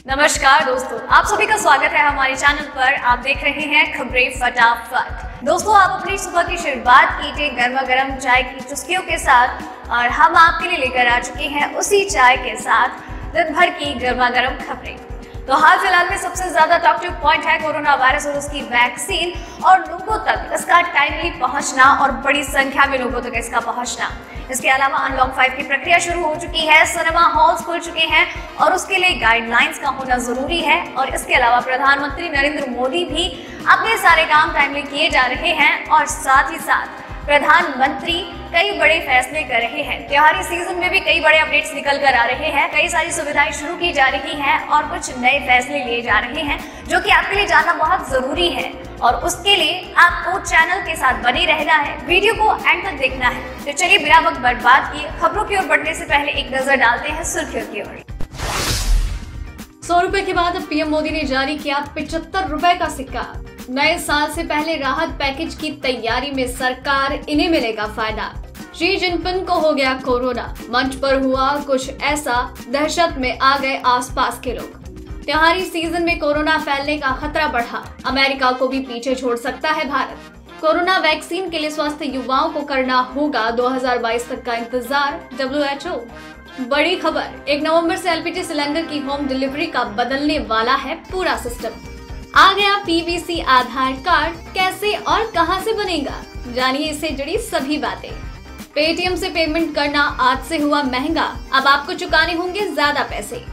नमस्कार दोस्तों, आप सभी का स्वागत है हमारे चैनल पर। आप देख रहे हैं खबरें फटाफट। दोस्तों, आप अपनी सुबह की शुरुआत कीजिए गर्मा गर्म चाय की चुस्कियों के साथ और हम आपके लिए लेकर आ चुके हैं उसी चाय के साथ दिन भर की गर्मा गर्म खबरें। तो हाल फिलहाल में सबसे ज्यादा टॉक पॉइंट है कोरोना वायरस और उसकी वैक्सीन और लोगों तक इसका टाइमली पहुंचना और बड़ी संख्या में लोगों तक इसका पहुंचना। इसके अलावा अनलॉक 5 की प्रक्रिया शुरू हो चुकी है, सिनेमा हॉल्स खुल चुके हैं और उसके लिए गाइडलाइंस का होना जरूरी है। और इसके अलावा प्रधानमंत्री नरेंद्र मोदी भी अपने सारे काम टाइमली किए जा रहे हैं और साथ ही साथ प्रधानमंत्री कई बड़े फैसले कर रहे हैं। त्योहारी सीजन में भी कई बड़े अपडेट्स निकल कर आ रहे हैं, कई सारी सुविधाएं शुरू की जा रही हैं और कुछ नए फैसले लिए जा रहे हैं जो कि आपके लिए जानना बहुत जरूरी है। और उसके लिए आपको चैनल के साथ बने रहना है, वीडियो को एंड तक देखना है। तो चलिए बिना वक्त बर्बाद किए खबरों की ओर बढ़ने से पहले एक नजर डालते हैं सुर्खियों की ओर। 100 रुपए के बाद अब पीएम मोदी ने जारी किया 75 रुपए का सिक्का। नए साल से पहले राहत पैकेज की तैयारी में सरकार, इन्हें मिलेगा फायदा। शी जिनपिंग को हो गया कोरोना, मंच पर हुआ कुछ ऐसा, दहशत में आ गए आसपास के लोग। त्योहारी सीजन में कोरोना फैलने का खतरा बढ़ा, अमेरिका को भी पीछे छोड़ सकता है भारत। कोरोना वैक्सीन के लिए स्वस्थ युवाओं को करना होगा 2022 तक का इंतजार, WHO। बड़ी खबर, 1 नवंबर से एलपीजी सिलेंडर की होम डिलीवरी का बदलने वाला है पूरा सिस्टम। आ गया पीवीसी आधार कार्ड, कैसे और कहां से बनेगा, जानिए इससे जुड़ी सभी बातें। पेटीएम से पेमेंट करना आज से हुआ महंगा, अब आपको चुकाने होंगे ज्यादा पैसे।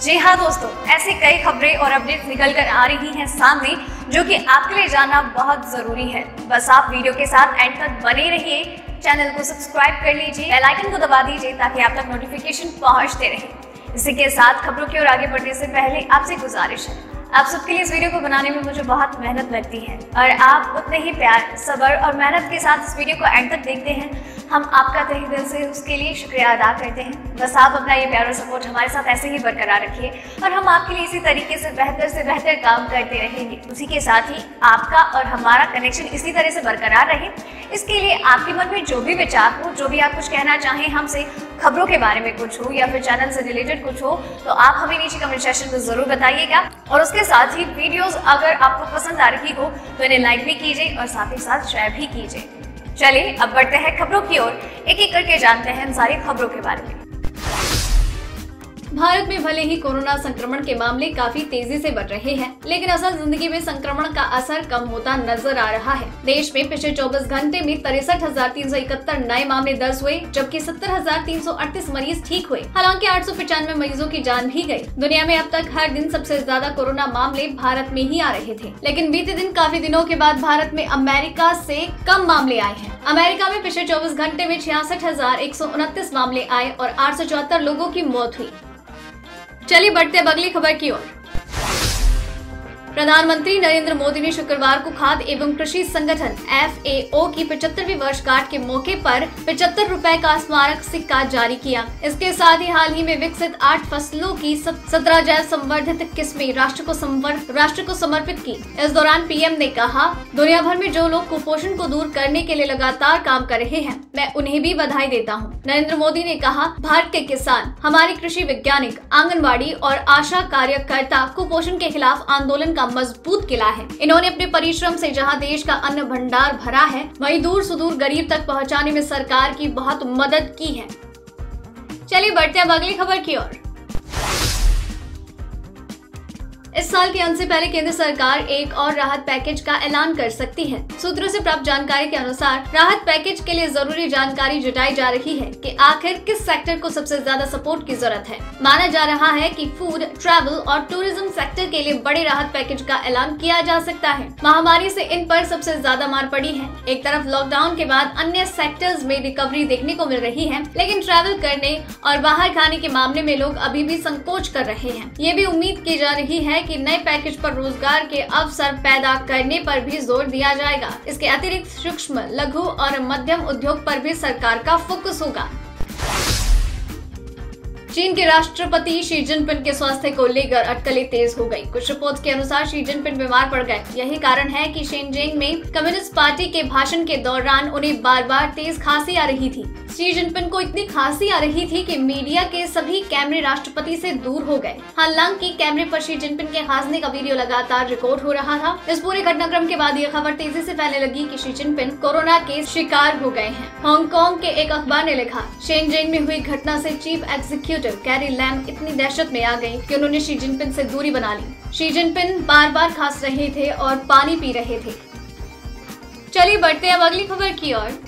जी हाँ दोस्तों, ऐसी कई खबरें और अपडेट्स निकल कर आ रही हैं सामने जो कि आपके लिए जानना बहुत जरूरी है। बस आप वीडियो के साथ एंड तक बने रहिए, चैनल को सब्सक्राइब कर लीजिए, बेल आइकन को दबा दीजिए ताकि आप तक नोटिफिकेशन पहुंचते रहे। इसी के साथ खबरों की ओर आगे बढ़ने से पहले आपसे गुजारिश है, आप सबके लिए इस वीडियो को बनाने में मुझे बहुत मेहनत लगती है और आप उतने ही प्यार, सब्र और मेहनत के साथ इस वीडियो को एंड तक देखते हैं। हम आपका तहे दिल से उसके लिए शुक्रिया अदा करते हैं। बस आप अपना ये प्यार और सपोर्ट हमारे साथ ऐसे ही बरकरार रखिए और हम आपके लिए इसी तरीके से बेहतर काम करते रहेंगे। उसी के साथ ही आपका और हमारा कनेक्शन इसी तरह से बरकरार रहे, इसके लिए आपके मन में जो भी विचार हो, जो भी आप कुछ कहना चाहें हमसे, खबरों के बारे में कुछ हो या फिर चैनल से रिलेटेड कुछ हो, तो आप हमें नीचे कमेंट सेक्शन में जरूर बताइएगा। और उसके साथ ही वीडियोस अगर आपको पसंद आ रही हो तो इन्हें लाइक भी कीजिए और साथ ही साथ शेयर भी कीजिए। चलिए अब बढ़ते हैं खबरों की ओर, एक एक करके जानते हैं इन सारी खबरों के बारे में। भारत में भले ही कोरोना संक्रमण के मामले काफी तेजी से बढ़ रहे हैं, लेकिन असल जिंदगी में संक्रमण का असर कम होता नजर आ रहा है। देश में पिछले 24 घंटे में 63,371 नए मामले दर्ज हुए, जबकि 70,338 मरीज ठीक हुए। हालांकि 895 मरीजों की जान भी गई। दुनिया में अब तक हर दिन सबसे ज्यादा कोरोना मामले भारत में ही आ रहे थे, लेकिन बीते दिन काफी दिनों के बाद भारत में अमेरिका से कम मामले आए हैं। अमेरिका में पिछले 24 घंटे में 66,129 मामले आए और 874 लोगों की मौत हुई। चलिए बढ़ते हैं अगली खबर की ओर। प्रधानमंत्री नरेंद्र मोदी ने शुक्रवार को खाद्य एवं कृषि संगठन FAO की 75वीं वर्षगांठ के मौके पर 75 रुपए का स्मारक सिक्का जारी किया। इसके साथ ही हाल ही में विकसित 8 फसलों की 17 जैव संवर्धित किस्में राष्ट्र को समर्पित की। इस दौरान पीएम ने कहा, दुनिया भर में जो लोग कुपोषण को दूर करने के लिए लगातार काम कर रहे हैं, मैं उन्हें भी बधाई देता हूँ। नरेंद्र मोदी ने कहा, भारत के किसान, हमारे कृषि वैज्ञानिक, आंगनबाड़ी और आशा कार्यकर्ता कुपोषण के खिलाफ आंदोलन का मजबूत किला है। इन्होंने अपने परिश्रम से जहां देश का अन्न भंडार भरा है, वहीं दूर सुदूर गरीब तक पहुंचाने में सरकार की बहुत मदद की है। चलिए बढ़ते हैं अगली खबर की ओर। इस साल के अंत से पहले केंद्र सरकार एक और राहत पैकेज का ऐलान कर सकती है। सूत्रों से प्राप्त जानकारी के अनुसार राहत पैकेज के लिए जरूरी जानकारी जुटाई जा रही है कि आखिर किस सेक्टर को सबसे ज्यादा सपोर्ट की जरूरत है। माना जा रहा है कि फूड, ट्रैवल और टूरिज्म सेक्टर के लिए बड़े राहत पैकेज का ऐलान किया जा सकता है। महामारी से इन पर सबसे ज्यादा मार पड़ी है। एक तरफ लॉकडाउन के बाद अन्य सेक्टर्स में रिकवरी देखने को मिल रही है, लेकिन ट्रैवल करने और बाहर खाने के मामले में लोग अभी भी संकोच कर रहे हैं। ये भी उम्मीद की जा रही है कि नए पैकेज पर रोजगार के अवसर पैदा करने पर भी जोर दिया जाएगा। इसके अतिरिक्त सूक्ष्म, लघु और मध्यम उद्योग पर भी सरकार का फोकस होगा। चीन के राष्ट्रपति शी जिनपिंग के स्वास्थ्य को लेकर अटकलें तेज हो गई। कुछ रिपोर्ट्स के अनुसार शी जिनपिंग बीमार पड़ गए। यही कारण है कि शेनजेंग में कम्युनिस्ट पार्टी के भाषण के दौरान उन्हें बार बार तेज खांसी आ रही थी। शी जिनपिंग को इतनी खांसी आ रही थी कि मीडिया के सभी कैमरे राष्ट्रपति से दूर हो गए। हालांकि कैमरे पर शी जिनपिंग के खांसने का वीडियो लगातार रिकॉर्ड हो रहा था। इस पूरे घटनाक्रम के बाद यह खबर तेजी से फैलने लगी कि शी जिनपिंग कोरोना के शिकार हो गए हैं। हांगकांग के एक अखबार ने लिखा, शेनजेन में हुई घटना से चीफ एग्जीक्यूटिव कैरी लैम इतनी दहशत में आ गई कि उन्होंने शी जिनपिंग से दूरी बना ली। शी जिनपिंग बार बार खांस रहे थे और पानी पी रहे थे। चलिए बढ़ते हैं अब अगली खबर की ओर।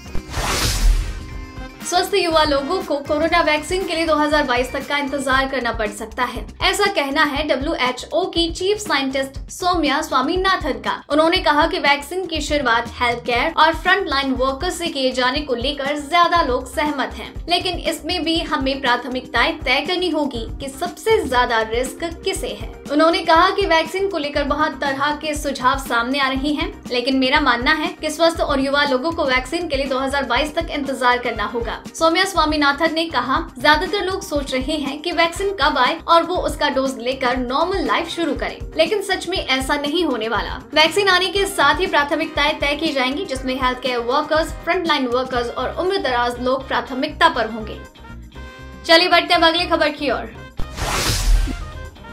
स्वस्थ युवा लोगों को कोरोना वैक्सीन के लिए 2022 तक का इंतजार करना पड़ सकता है, ऐसा कहना है WHO की चीफ साइंटिस्ट सौम्या स्वामीनाथन का। उन्होंने कहा कि वैक्सीन की शुरुआत हेल्थ केयर और फ्रंट लाइन वर्कर्स से किए जाने को लेकर ज्यादा लोग सहमत हैं, लेकिन इसमें भी हमें प्राथमिकताएं तय करनी होगी कि सबसे ज्यादा रिस्क किसे है। उन्होंने कहा कि वैक्सीन को लेकर बहुत तरह के सुझाव सामने आ रहे हैं, लेकिन मेरा मानना है कि स्वस्थ और युवा लोगों को वैक्सीन के लिए 2022 तक इंतजार करना होगा। सौम्या स्वामीनाथन ने कहा, ज्यादातर लोग सोच रहे हैं कि वैक्सीन कब आए और वो उसका डोज लेकर नॉर्मल लाइफ शुरू करें, लेकिन सच में ऐसा नहीं होने वाला। वैक्सीन आने के साथ ही प्राथमिकताएं तय की जाएंगी, जिसमें health care workers, front line workers और उम्रदराज लोग प्राथमिकता पर होंगे। चलिए बढ़ते हैं अगली खबर की ओर।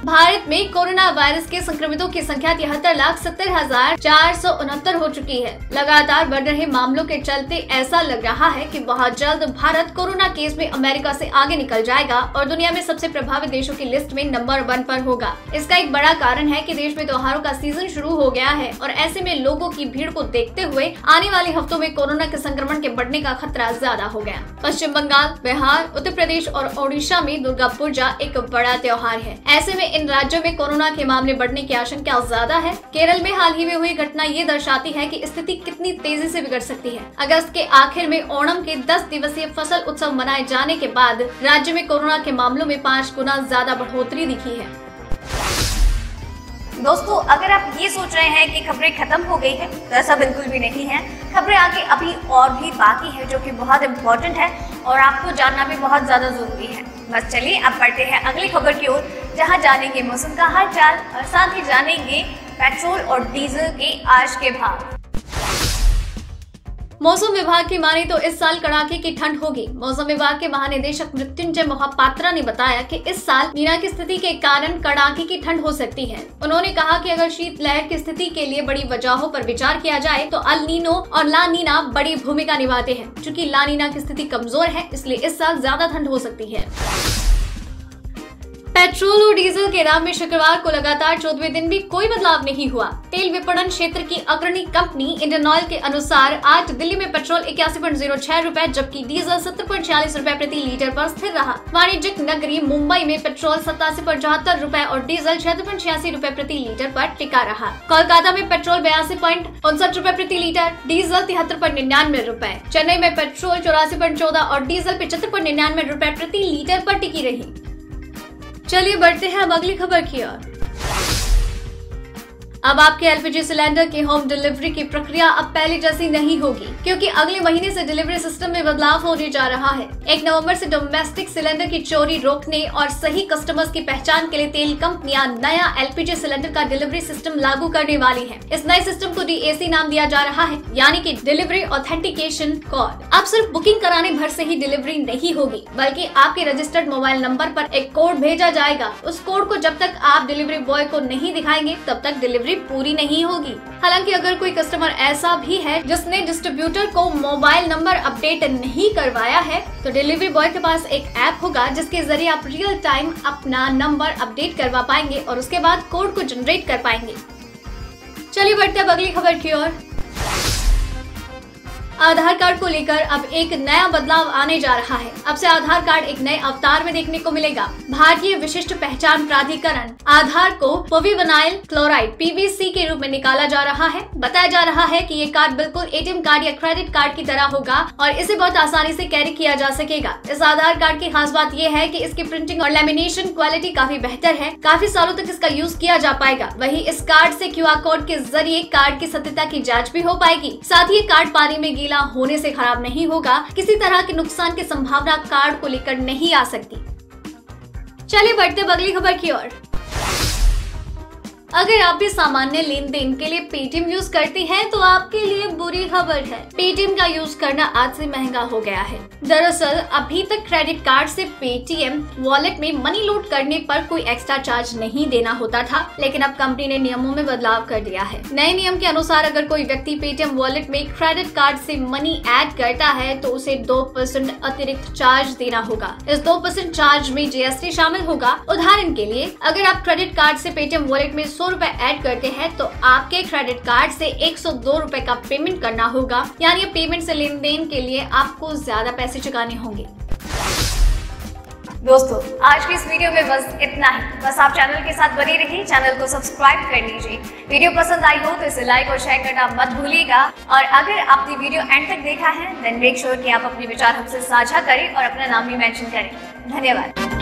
भारत में कोरोना वायरस के संक्रमितों की संख्या 73,70,469 हो चुकी है। लगातार बढ़ रहे मामलों के चलते ऐसा लग रहा है कि बहुत जल्द भारत कोरोना केस में अमेरिका से आगे निकल जाएगा और दुनिया में सबसे प्रभावित देशों की लिस्ट में नंबर 1 पर होगा। इसका एक बड़ा कारण है कि देश में त्योहारों का सीजन शुरू हो गया है और ऐसे में लोगों की भीड़ को देखते हुए आने वाले हफ्तों में कोरोना के संक्रमण के बढ़ने का खतरा ज्यादा हो गया। पश्चिम बंगाल, बिहार, उत्तर प्रदेश और ओडिशा में दुर्गा पूजा एक बड़ा त्योहार है। ऐसे में इन राज्यों में कोरोना के मामले बढ़ने की आशंका ज्यादा है। केरल में हाल ही में हुई घटना ये दर्शाती है कि स्थिति कितनी तेजी से बिगड़ सकती है। अगस्त के आखिर में ओणम के 10 दिवसीय फसल उत्सव मनाए जाने के बाद राज्य में कोरोना के मामलों में 5 गुना ज्यादा बढ़ोतरी दिखी है। दोस्तों, अगर आप ये सोच रहे हैं कि खबरें खत्म हो गई है, तो ऐसा बिल्कुल भी नहीं है। खबरें आगे अभी और भी बाकी है, जो कि बहुत इम्पोर्टेंट है और आपको जानना भी बहुत ज्यादा जरूरी है। बस चलिए अब बढ़ते हैं अगली खबर की ओर, जहां जानेंगे मौसम का हाल चाल और साथ ही जानेंगे पेट्रोल और डीजल के आज के भाव। मौसम विभाग की माने तो इस साल कड़ाके की ठंड होगी। मौसम विभाग के महानिदेशक मृत्युंजय मोहापात्रा ने बताया कि इस साल नीना की स्थिति के कारण कड़ाके की ठंड हो सकती है। उन्होंने कहा कि अगर शीतलहर की स्थिति के लिए बड़ी वजहों पर विचार किया जाए तो अल नीनो और ला नीना बड़ी भूमिका निभाते हैं। चूँकि ला नीना की स्थिति कमजोर है, इसलिए इस साल ज्यादा ठंड हो सकती है। पेट्रोल और डीजल के दाम में शुक्रवार को लगातार 14वें दिन भी कोई बदलाव नहीं हुआ। तेल विपणन क्षेत्र की अग्रणी कंपनी इंडियन ऑयल के अनुसार आज दिल्ली में पेट्रोल 81.06 रुपए जबकि डीजल 70.46 रुपए प्रति लीटर पर स्थिर रहा। वाणिज्यिक नगरी मुंबई में पेट्रोल 87.74 रुपए और डीजल 76.86 रुपए प्रति लीटर पर टिका रहा। कोलकाता में पेट्रोल 82.59 रुपए प्रति लीटर, डीजल 73.99 रुपए। चेन्नई में पेट्रोल 84.14 और डीजल 75.99 रुपए प्रति लीटर पर टिकी रही। चलिए बढ़ते हैं अब अगली खबर की ओर। अब आपके एलपीजी सिलेंडर की होम डिलीवरी की प्रक्रिया अब पहले जैसी नहीं होगी, क्योंकि अगले महीने से डिलीवरी सिस्टम में बदलाव होने जा रहा है। 1 नवंबर से डोमेस्टिक सिलेंडर की चोरी रोकने और सही कस्टमर्स की पहचान के लिए तेल कंपनियां नया एलपीजी सिलेंडर का डिलीवरी सिस्टम लागू करने वाली हैं। इस नए सिस्टम को DAC नाम दिया जा रहा है, यानी कि डिलीवरी ऑथेंटिकेशन कोड। अब सिर्फ बुकिंग कराने भर से ही डिलीवरी नहीं होगी, बल्कि आपके रजिस्टर्ड मोबाइल नंबर पर एक कोड भेजा जाएगा। उस कोड को जब तक आप डिलीवरी बॉय को नहीं दिखाएंगे, तब तक डिलीवरी पूरी नहीं होगी। हालांकि अगर कोई कस्टमर ऐसा भी है जिसने डिस्ट्रीब्यूटर को मोबाइल नंबर अपडेट नहीं करवाया है, तो डिलीवरी बॉय के पास एक ऐप होगा जिसके जरिए आप रियल टाइम अपना नंबर अपडेट करवा पाएंगे और उसके बाद कोड को जनरेट कर पाएंगे। चलिए बढ़ते हैं अगली खबर की ओर। आधार कार्ड को लेकर अब एक नया बदलाव आने जा रहा है। अब से आधार कार्ड एक नए अवतार में देखने को मिलेगा। भारतीय विशिष्ट पहचान प्राधिकरण आधार को पॉलीविनाइल क्लोराइड PVC के रूप में निकाला जा रहा है। बताया जा रहा है कि ये कार्ड बिल्कुल ATM कार्ड या क्रेडिट कार्ड की तरह होगा और इसे बहुत आसानी से कैरी किया जा सकेगा। इस आधार कार्ड की खास बात यह है कि इसकी प्रिंटिंग और लेमिनेशन क्वालिटी काफी बेहतर है। काफी सालों तक इसका यूज किया जा पाएगा। वहीं इस कार्ड से QR कोड के जरिए कार्ड की सत्यता की जाँच भी हो पाएगी। साथ ही कार्ड पानी में होने से खराब नहीं होगा। किसी तरह के नुकसान की संभावना कार्ड को लेकर नहीं आ सकती। चलिए बढ़ते अगली खबर की ओर। अगर आप भी सामान्य लेन देन के लिए पेटीएम यूज करती हैं तो आपके लिए बुरी खबर है। पेटीएम का यूज करना आज से महंगा हो गया है। दरअसल अभी तक क्रेडिट कार्ड से पेटीएम वॉलेट में मनी लोड करने पर कोई एक्स्ट्रा चार्ज नहीं देना होता था, लेकिन अब कंपनी ने नियमों में बदलाव कर दिया है। नए नियम के अनुसार अगर कोई व्यक्ति पेटीएम वॉलेट में क्रेडिट कार्ड से मनी ऐड करता है तो उसे 2% अतिरिक्त चार्ज देना होगा। इस 2% चार्ज में जीएसटी शामिल होगा। उदाहरण के लिए अगर आप क्रेडिट कार्ड से पेटीएम वॉलेट में 100 रुपए ऐड करते हैं तो आपके क्रेडिट कार्ड से 102 रुपए का पेमेंट करना होगा, यानी पेमेंट से लेन देन के लिए आपको ज्यादा पैसे चुकाने होंगे। दोस्तों आज की इस वीडियो में बस इतना ही। बस आप चैनल के साथ बने रहिए, चैनल को सब्सक्राइब कर लीजिए। वीडियो पसंद आई हो तो इसे लाइक और शेयर करना मत भूलिएगा। और अगर आपने वीडियो एंड तक देखा है देन मेक श्योर कि आप अपने विचार हमसे साझा करें और अपना नाम भी मेंशन करें। धन्यवाद।